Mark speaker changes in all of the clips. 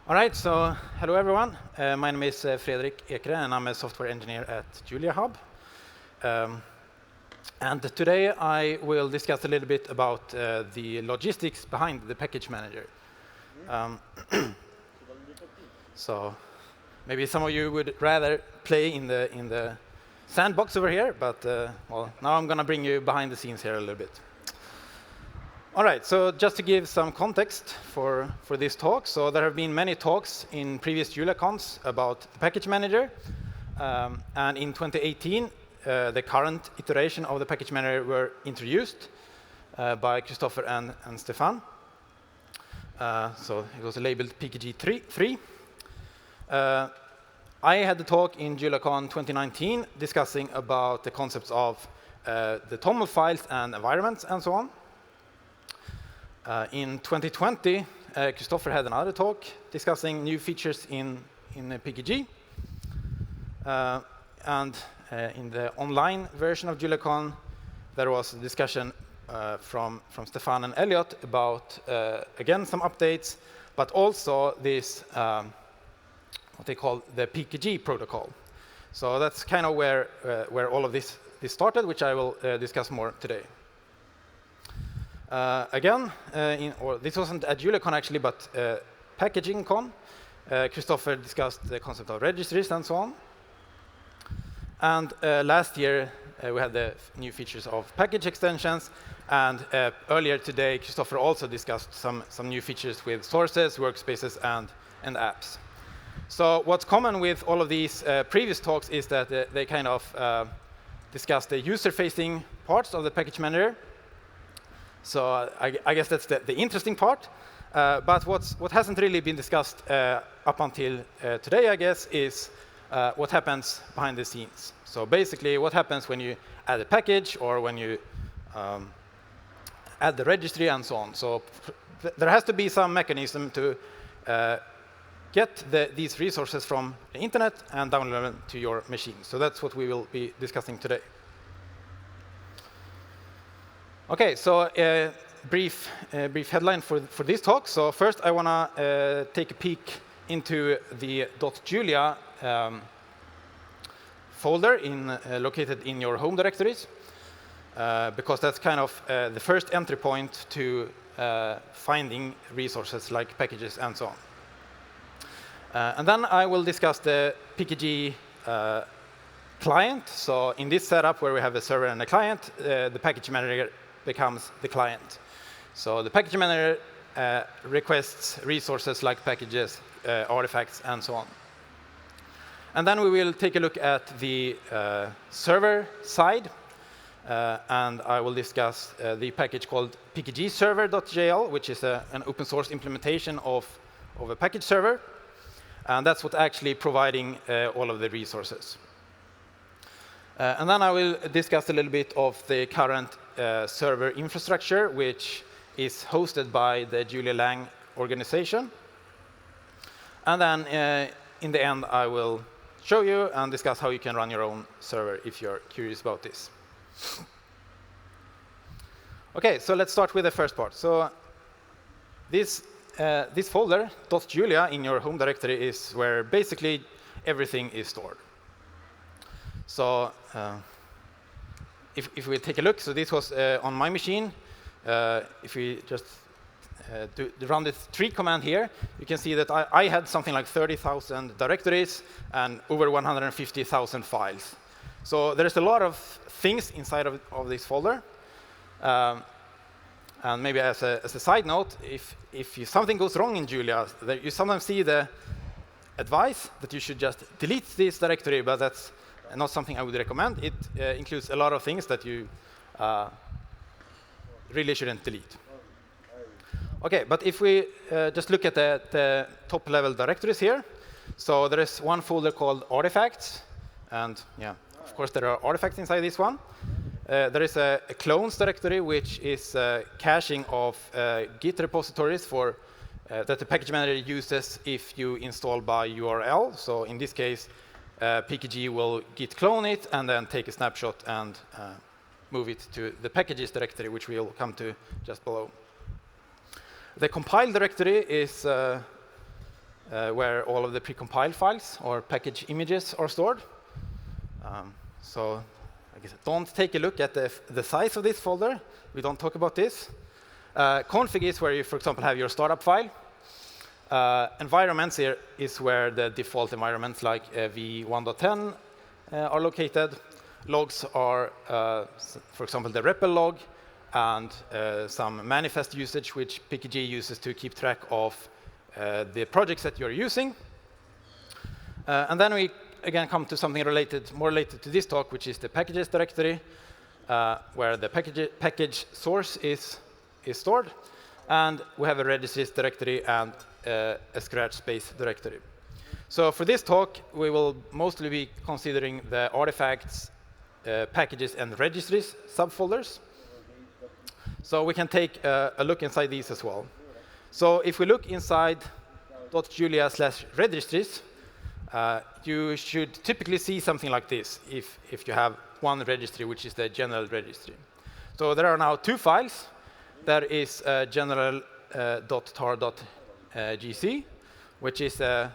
Speaker 1: All right, so hello everyone. My name is Frederik Ekre, and I'm a software engineer at Julia Hub. And today I will discuss a little bit about the logistics behind the package manager. So maybe some of you would rather play in the sandbox over here, but well, now I'm going to bring you behind the scenes here a little bit. All right, so just to give some context for this talk, so there have been many talks in previous JuliaCons about the package manager, and in 2018, the current iteration of the package manager were introduced by Christopher and Stefan. So it was labeled Pkg.jl. I had the talk in JuliaCon 2019 discussing about the concepts of the TOML files and environments and so on. In 2020, Christopher had another talk discussing new features in Pkg. And in the online version of JuliaCon, there was a discussion from Stefan and Elliot about, again, some updates, but also this, what they call the Pkg protocol. So that's kind of where all of this started, which I will discuss more today. Again, this wasn't at JuliaCon actually, but PackagingCon. Christopher discussed the concept of registries and so on. And last year, we had the new features of package extensions. And earlier today, Christopher also discussed some new features with sources, workspaces, and apps. So what's common with all of these previous talks is that they kind of discuss the user-facing parts of the package manager. So I guess that's the interesting part. But what hasn't really been discussed up until today, I guess, is what happens behind the scenes. So basically, what happens when you add a package or when you add the registry and so on. So there has to be some mechanism to get these resources from the internet and download them to your machine. So that's what we will be discussing today. Okay, so brief headline for this talk. So first, I want to take a peek into the .julia folder located in your home directories, because that's kind of the first entry point to finding resources like packages and so on. And then I will discuss the Pkg client. So in this setup where we have a server and a client, the package manager becomes the client. So the package manager requests resources like packages, artifacts, and so on. And then we will take a look at the server side, and I will discuss the package called Pkg.jl, which is an open source implementation of a package server. And that's what's actually providing all of the resources. And then I will discuss a little bit of the current server infrastructure, which is hosted by the Julia Lang organization. And then in the end, I will show you and discuss how you can run your own server if you're curious about this. OK, so let's start with the first part. So this folder, .julia, in your home directory is where basically everything is stored. So if we take a look, so this was on my machine. If we just run this tree command here, you can see that I had something like 30,000 directories and over 150,000 files. So there's a lot of things inside of this folder. And maybe as a side note, if something goes wrong in Julia, you sometimes see the advice that you should just delete this directory, but that's not something I would recommend. It includes a lot of things that you really shouldn't delete. OK, but if we just look at the top-level directories here, so there is one folder called artifacts. And yeah, of course, there are artifacts inside this one. There is a clones directory, which is caching of Git repositories that the package manager uses if you install by URL. So in this case, Pkg will git clone it and then take a snapshot and move it to the packages directory, which we'll come to just below. The compile directory is where all of the precompiled files or package images are stored. So I guess don't take a look at the size of this folder. We don't talk about this. Config is where you, for example, have your startup file. Environments here is where the default environments like v1.10 are located. Logs are, for example, the REPL log and some manifest usage, which Pkg uses to keep track of the projects that you're using. And then we again come to something more related to this talk, which is the packages directory, where the package source is stored. And we have a registries directory and a scratch space directory. So for this talk, we will mostly be considering the artifacts, packages, and registries subfolders. So we can take a look inside these as well. So if we look inside .julia/registries, you should typically see something like this if you have one registry, which is the general registry. So there are now two files. There is general.tar.gc, which is a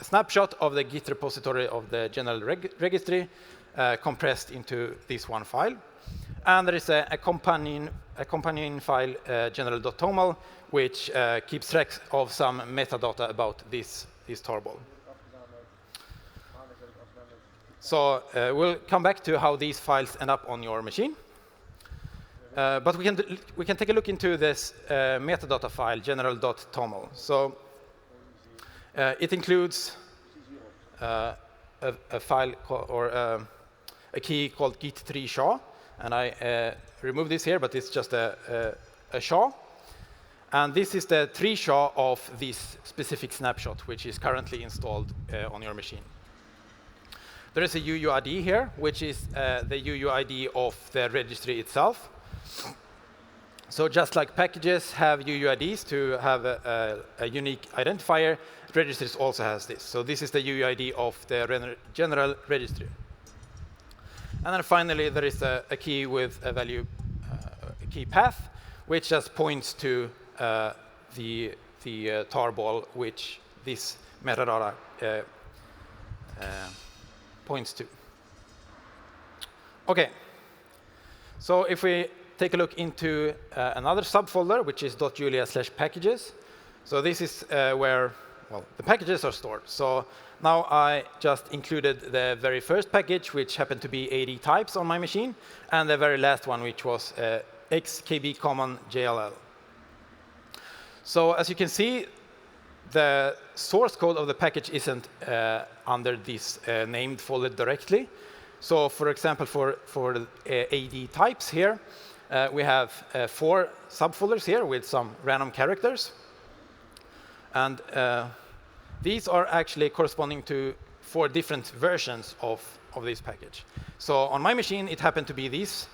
Speaker 1: snapshot of the Git repository of the general registry compressed into this one file. And there is a companion file, general.toml, which keeps track of some metadata about this tarball. So we'll come back to how these files end up on your machine. But we can take a look into this metadata file, general.toml. So it includes a file or a key called git3sha, and I removed this here, but it's just a SHA. And this is the 3SHA of this specific snapshot, which is currently installed on your machine. There is a UUID here, which is the UUID of the registry itself. So just like packages have UUIDs to have a unique identifier, registries also has this. So this is the UUID of the general registry. And then finally, there is a key with a value key path, which just points to the tarball, which this metadata points to. OK. So if we take a look into another subfolder, which is .julia/packages. So this is where, well, the packages are stored. So now I just included the very first package, which happened to be 80 types on my machine, and the very last one, which was Pkg.jl. So as you can see, the source code of the package isn't under this named folder directly. So for example, for AD types here, we have 4 subfolders here with some random characters. And these are actually corresponding to 4 different versions of this package. So on my machine, it happened to be these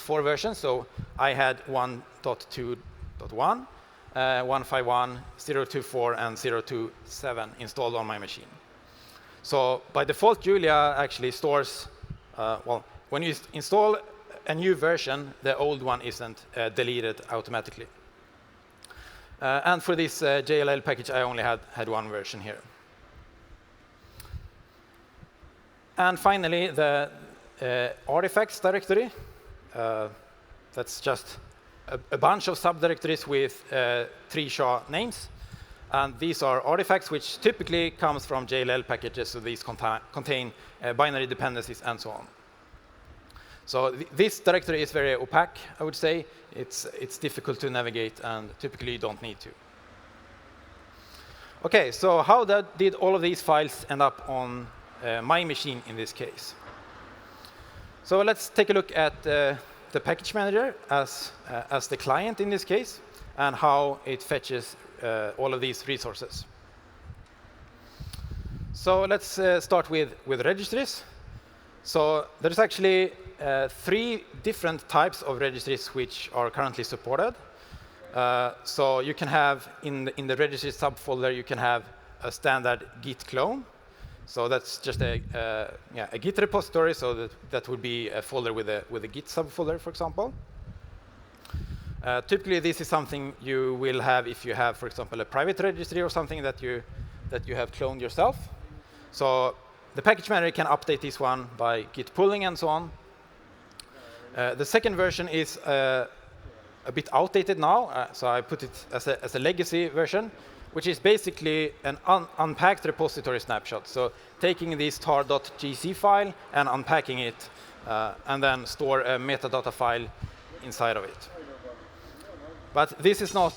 Speaker 1: 4 versions. So I had 1.2.1, 151, 024, and 027 installed on my machine. So by default, Julia actually stores, well, when you install a new version, the old one isn't deleted automatically. And for this JLL package, I only had one version here. And finally, the artifacts directory. That's just a bunch of subdirectories with 3SHA names. And these are artifacts which typically comes from JLL packages, so these contain binary dependencies and so on. So this directory is very opaque, I would say. It's difficult to navigate, and typically you don't need to. OK, so how did all of these files end up on my machine in this case? So let's take a look at the package manager as the client in this case, and how it fetches all of these resources. So let's start with registries. So there's actually 3 different types of registries which are currently supported. So you can have, in the registry subfolder, you can have a standard Git clone. So that's just a Git repository, so that would be a folder with a Git subfolder, for example. Typically, this is something you will have if you have, for example, a private registry or something that you that you have cloned yourself. So the package manager can update this one by git pulling and so on. The second version is a bit outdated now, so I put it as a legacy version, which is basically an unpacked repository snapshot. So taking this tar.gc file and unpacking it, and then store a metadata file inside of it. But this is not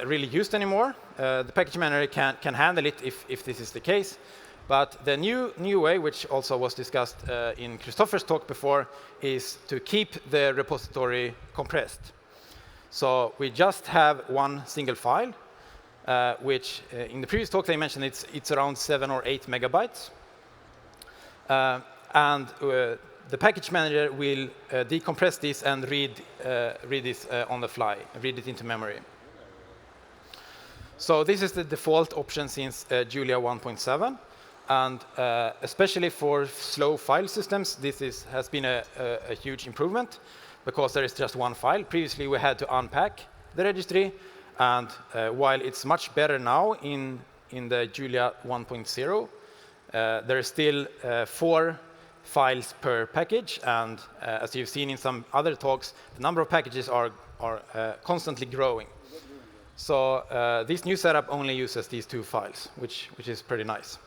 Speaker 1: really used anymore. The package manager can handle it if this is the case. But the new way, which also was discussed in Christopher's talk before, is to keep the repository compressed. So we just have one single file, which in the previous talk they mentioned it's around 7 or 8 megabytes. And the package manager will decompress this and read this on the fly, read it into memory. So this is the default option since Julia 1.7. And especially for slow file systems, this has been a huge improvement because there is just one file. Previously, we had to unpack the registry. And while it's much better now in the Julia 1.0, there is still 4 files per package. And as you've seen in some other talks, the number of packages are constantly growing. So this new setup only uses these 2 files, which is pretty nice.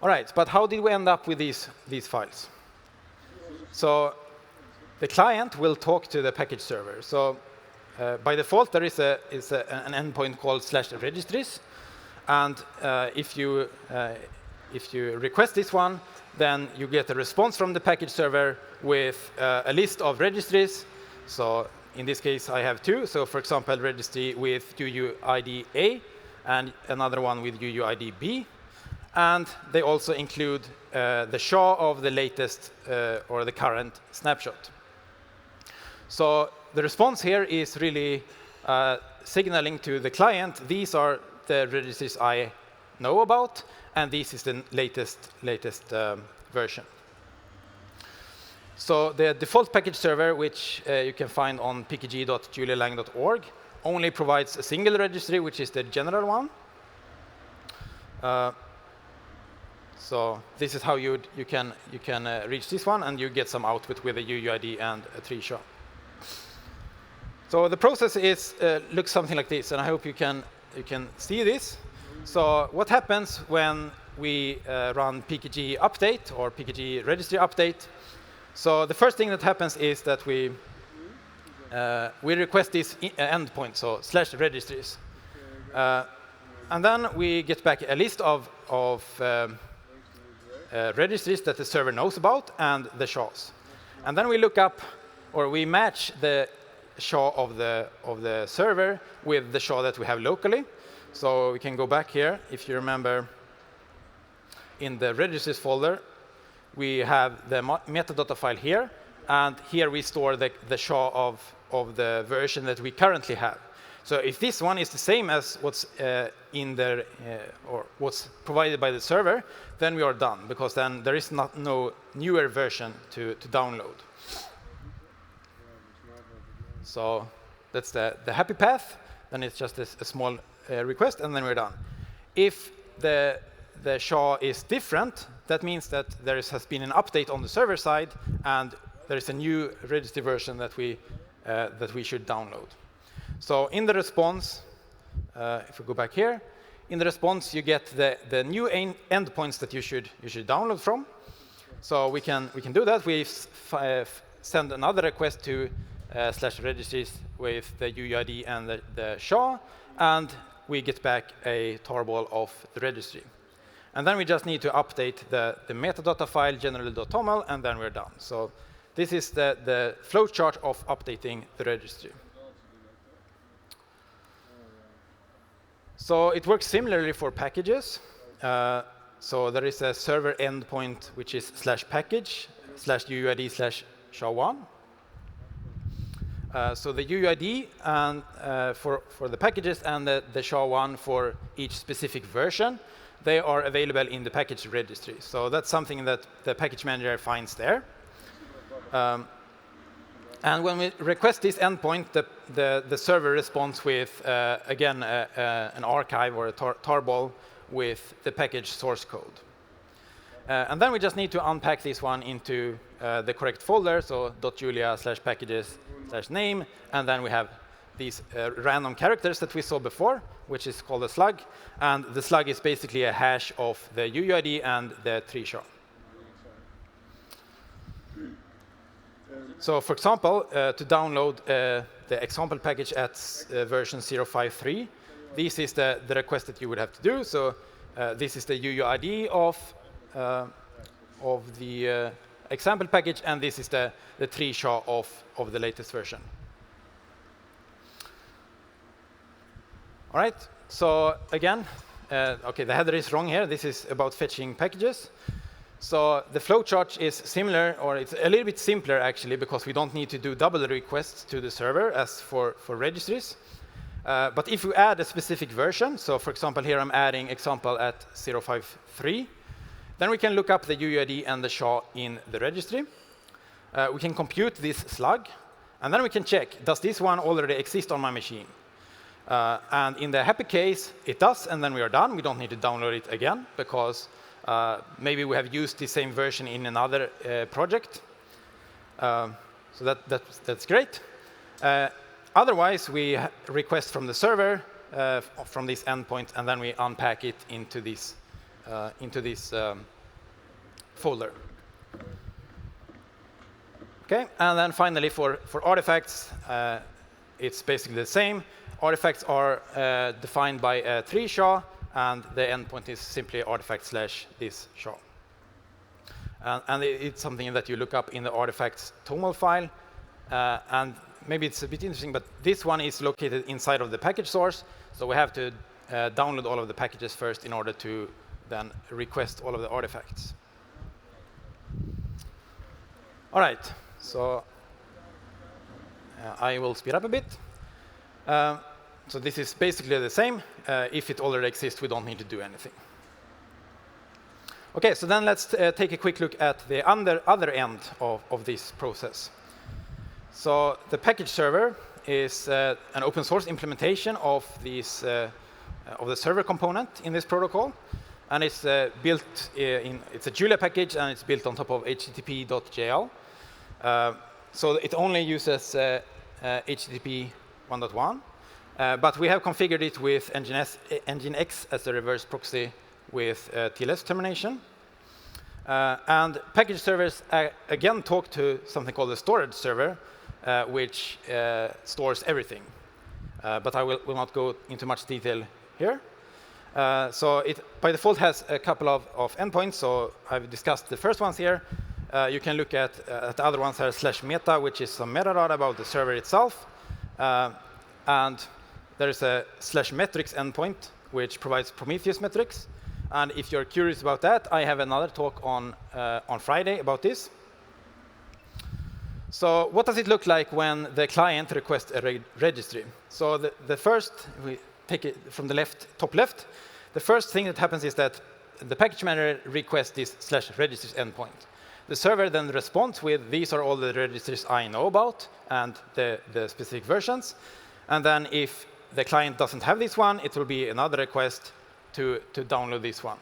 Speaker 1: All right, but how did we end up with these files? So the client will talk to the package server. So by default, there is an endpoint called /registries. And if you request this one, then you get a response from the package server with a list of registries. So in this case, I have 2. So for example, registry with UUID A and another one with UUID B. And they also include the SHA of the latest or the current snapshot. So the response here is really signaling to the client, these are the registries I know about, and this is the latest version. So the default package server, which you can find on Pkg.jl, only provides a single registry, which is the general one. So this is how you can reach this one, and you get some output with a UUID and a 3 SHA. So the process looks something like this, and I hope you can see this. So what happens when we run Pkg update or Pkg registry update? So the first thing that happens is that we request this endpoint, so /registries, and then we get back a list of registries that the server knows about and the SHAs. And then we look up, or we match the SHA of the server with the SHA that we have locally. So we can go back here. If you remember, in the registries folder, we have the metadata file here. And here we store the SHA of the version that we currently have. So if this one is the same as what's in there or what's provided by the server, then we are done, because then there is no newer version to download. So that's the happy path. Then it's just a small request, and then we're done. If the SHA is different, that means that there has been an update on the server side, and there is a new registry version that we should download. So in the response, if we go back here, in the response you get the new endpoints that you should download from. So we can do that. We send another request to /registries with the UUID and the SHA, and we get back a tarball of the registry. And then we just need to update the metadata file general.toml, and then we're done. So this is the flowchart of updating the registry. So it works similarly for packages. So there is a server endpoint, which is /package /UUID /SHA1. So the UUID and, for the packages and the SHA1 for each specific version, they are available in the package registry. So that's something that the package manager finds there. And when we request this endpoint, the server responds with, again, an archive or a tarball with the package source code. And then we just need to unpack this one into the correct folder, so .julia/packages/name, and then we have these random characters that we saw before, which is called a slug. And the slug is basically a hash of the UUID and the tree SHA. So for example, to download the example package at version 0.5.3, this is the request that you would have to do. So this is the UUID of the example package, and this is the tree SHA of the latest version. All right, so again, OK, the header is wrong here. This is about fetching packages. So the flowchart is similar, or it's a little bit simpler, actually, because we don't need to do double requests to the server as for registries. But if we add a specific version, so for example, here I'm adding example at 0.5.3, then we can look up the UUID and the SHA in the registry. We can compute this slug, and then we can check, does this one already exist on my machine? And in the happy case, it does, and then we are done. We don't need to download it again, because maybe we have used the same version in another project. So that's great. Otherwise, we request from the server from this endpoint, and then we unpack it into this folder. OK, and then finally, for artifacts, it's basically the same. Artifacts are defined by a tree SHA, and the endpoint is simply artifact/this SHA. And it's something that you look up in the artifacts toml file. And maybe it's a bit interesting, but this one is located inside of the package source. So we have to download all of the packages first in order to then request all of the artifacts. All right, so I will speed up a bit. So this is basically the same. If it already exists, we don't need to do anything. OK, so then let's take a quick look at the other end of this process. So the package server is an open source implementation of of the server component in this protocol. And it's built it's a Julia package, and it's built on top of Http.jl. So it only uses HTTP 1.1. But we have configured it with Nginx as a reverse proxy with TLS termination. And package servers again talk to something called the storage server, which stores everything. But I will not go into much detail here. So it, by default, has a couple of endpoints. So I've discussed the first ones here. You can look at the other ones here, /meta, which is some metadata about the server itself. And there is a /metrics endpoint, which provides Prometheus metrics. And if you're curious about that, I have another talk on Friday about this. So what does it look like when the client requests a registry? So the first, we take it from the top left. The first thing that happens is that the package manager requests this /registries endpoint. The server then responds with, these are all the registries I know about, and the specific versions. And then if the client doesn't have this one, it will be another request to download this one.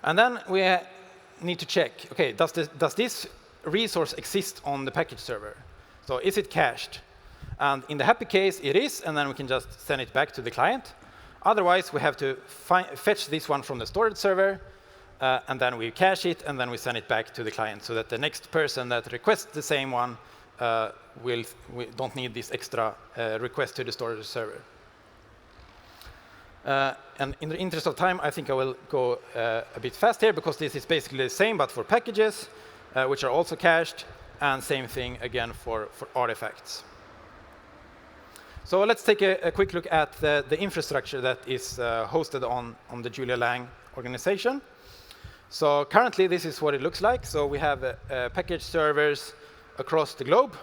Speaker 1: And then we need to check, OK, does this resource exist on the package server? So is it cached? And in the happy case, it is, and then we can just send it back to the client. Otherwise, we have to fetch this one from the storage server, and then we cache it, and then we send it back to the client, so that the next person that requests the same one we don't need this extra request to the storage server. And in the interest of time, I think I will go a bit fast here, because this is basically the same, but for packages, which are also cached, and same thing again for artifacts. So let's take a quick look at the infrastructure that is hosted on the Julia Lang organization. So currently, this is what it looks like. So we have package servers across the globe.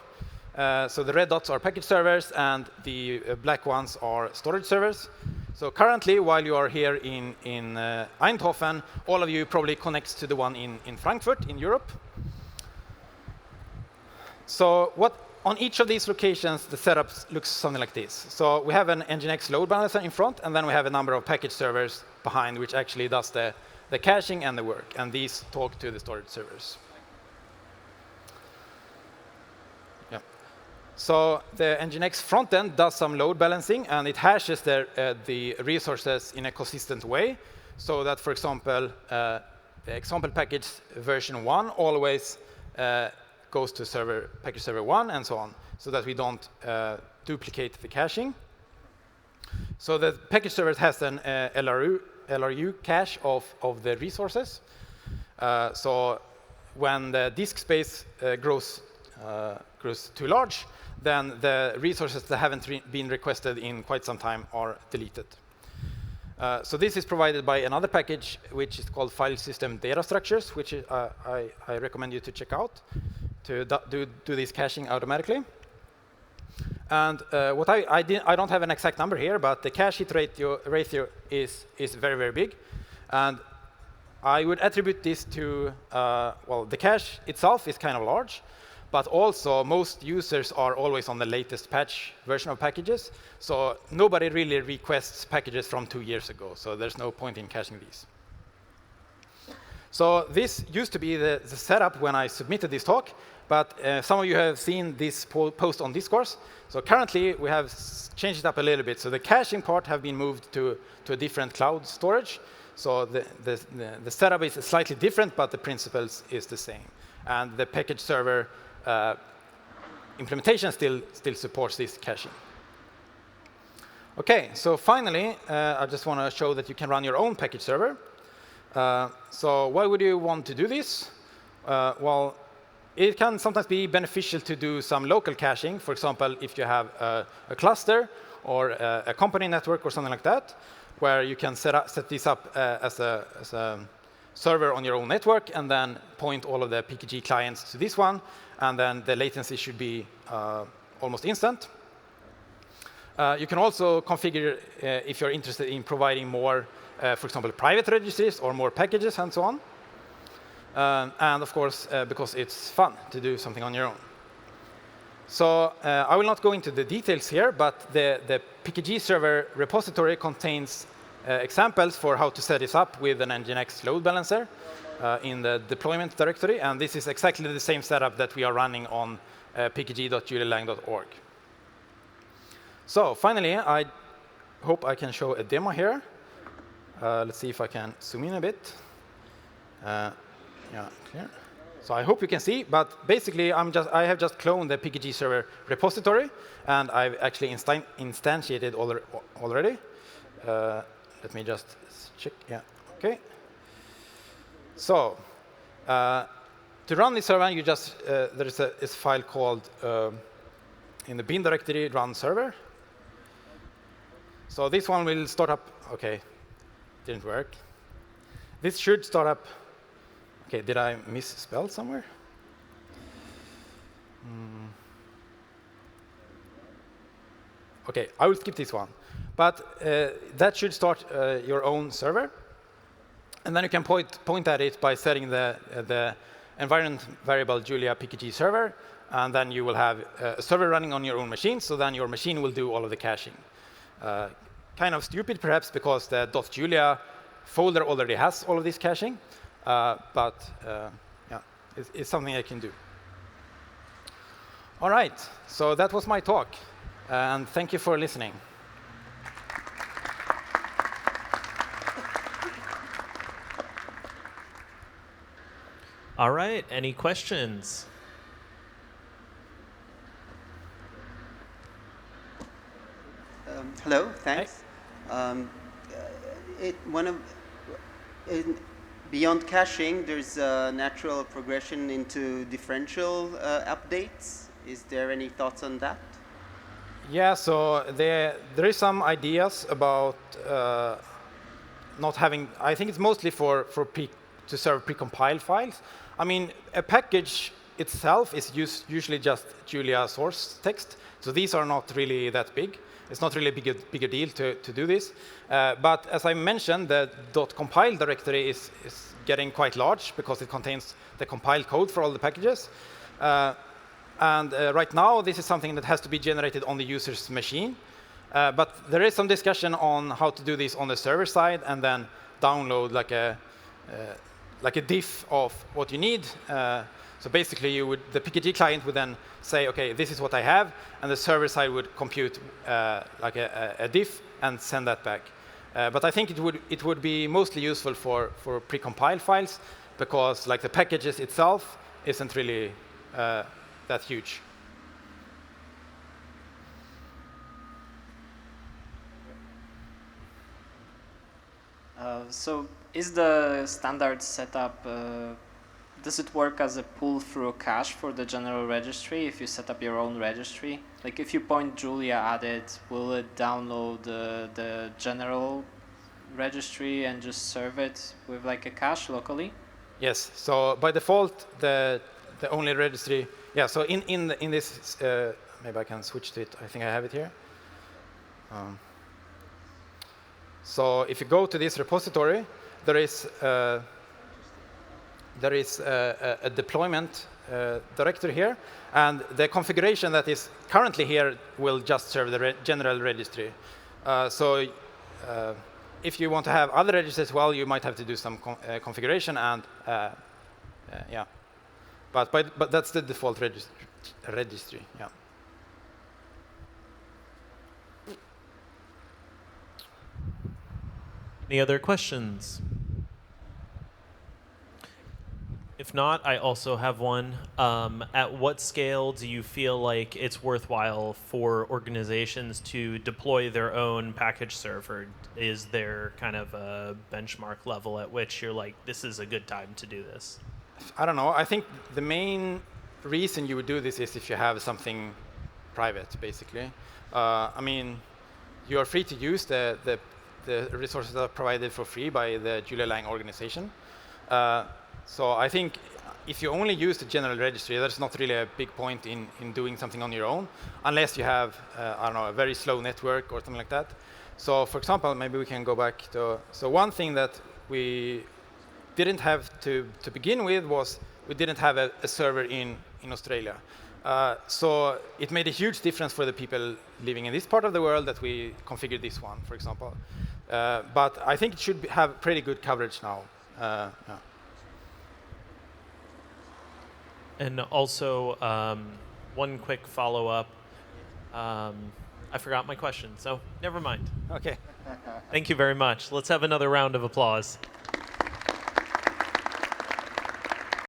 Speaker 1: So the red dots are package servers, and the black ones are storage servers. So currently, while you are here in Eindhoven, all of you probably connect to the one in Frankfurt in Europe. So on each of these locations, the setup looks something like this. So we have an Nginx load balancer in front, and then we have a number of package servers behind, which actually does the caching and the work. And these talk to the storage servers. Yeah. So the Nginx frontend does some load balancing, and it hashes the resources in a consistent way. So that, for example, the example package version 1 always goes to package server 1 and so on, so that we don't duplicate the caching. So the package server has an LRU cache of the resources. So when the disk space grows too large, then the resources that haven't been requested in quite some time are deleted. So this is provided by another package, which is called File System Data Structures, which I recommend you to check out to do this caching automatically. And what I don't have an exact number here, but the cache hit ratio is very, very big. And I would attribute this to, well, the cache itself is kind of large, but also most users are always on the latest patch version of packages. So nobody really requests packages from 2 years ago, so there's no point in caching these. So this used to be the setup when I submitted this talk, but some of you have seen this post on Discourse. So currently, we have changed it up a little bit. So the caching part have been moved to a different cloud storage. So the setup is slightly different, but the principles is the same. And the package server implementation still supports this caching. OK, so finally, I just want to show that you can run your own package server. So why would you want to do this? Well, it can sometimes be beneficial to do some local caching. For example, if you have a cluster or a company network or something like that, where you can set this up as a server on your own network and then point all of the Pkg clients to this one, and then the latency should be almost instant. You can also configure if you're interested in providing more, for example, private registries or more packages and so on. And of course, because it's fun to do something on your own. So I will not go into the details here, but the Pkg server repository contains examples for how to set this up with an Nginx load balancer in the deployment directory. And this is exactly the same setup that we are running on Pkg.jl. So finally, I hope I can show a demo here. Let's see if I can zoom in a bit. Yeah, clear. So I hope you can see, but basically I have just cloned the Pkg server repository, and I've actually instantiated already. Let me just check. Yeah, OK. So to run this server, you just there is a file called in the bin directory run server. So this one will start up. OK, didn't work. This should start up. OK, did I misspell somewhere? OK, I will skip this one. But that should start your own server. And then you can point at it by setting the environment variable Julia Pkg server. And then you will have a server running on your own machine. So then your machine will do all of the caching. Kind of stupid, perhaps, because the .julia folder already has all of this caching. But yeah, it's something I can do. All right, so that was my talk. And thank you for listening.
Speaker 2: All right, any questions?
Speaker 3: Hello, thanks. Beyond caching, there's a natural progression into differential updates. Is there any thoughts on that?
Speaker 1: Yeah, so there is some ideas about not having. I think it's mostly to serve precompiled files. I mean, a package itself is usually just Julia source text, so these are not really that big. It's not really a bigger deal to do this. But as I mentioned, the .compile directory is getting quite large because it contains the compiled code for all the packages. And right now, this is something that has to be generated on the user's machine. But there is some discussion on how to do this on the server side and then download like a diff of what you need. So basically, the Pkg client would then say, OK, this is what I have, and the server side would compute like a diff and send that back. But I think it would be mostly useful for precompiled files, because like the packages itself isn't really that huge.
Speaker 4: So is the standard setup, does it work as a pull-through cache for the general registry if you set up your own registry? Like if you point Julia at it, will it download the general registry and just serve it with like a cache locally?
Speaker 1: Yes. So by default, the only registry. Yeah. So in this, maybe I can switch to it. I think I have it here. So if you go to this repository, there is a deployment directory here, and the configuration that is currently here will just serve the general registry. So if you want to have other registers as well, you might have to do some configuration, and yeah. But that's the default registry. Yeah.
Speaker 2: Any other questions? If not, I also have one. At what scale do you feel like it's worthwhile for organizations to deploy their own package server? Is there kind of a benchmark level at which you're like, this is a good time to do this?
Speaker 1: I don't know. I think the main reason you would do this is if you have something private, basically. I mean, you are free to use the resources that are provided for free by the Julia Lang organization. So I think if you only use the general registry, there's not really a big point in doing something on your own, unless you have, I don't know, a very slow network or something like that. So for example, maybe we can go back to, so one thing that we didn't have to begin with was we didn't have a server in Australia. So it made a huge difference for the people living in this part of the world that we configured this one, for example. But I think it should have pretty good coverage now. Yeah.
Speaker 2: And also, one quick follow-up. I forgot my question, so never mind.
Speaker 1: OK.
Speaker 2: Thank you very much. Let's have another round of applause.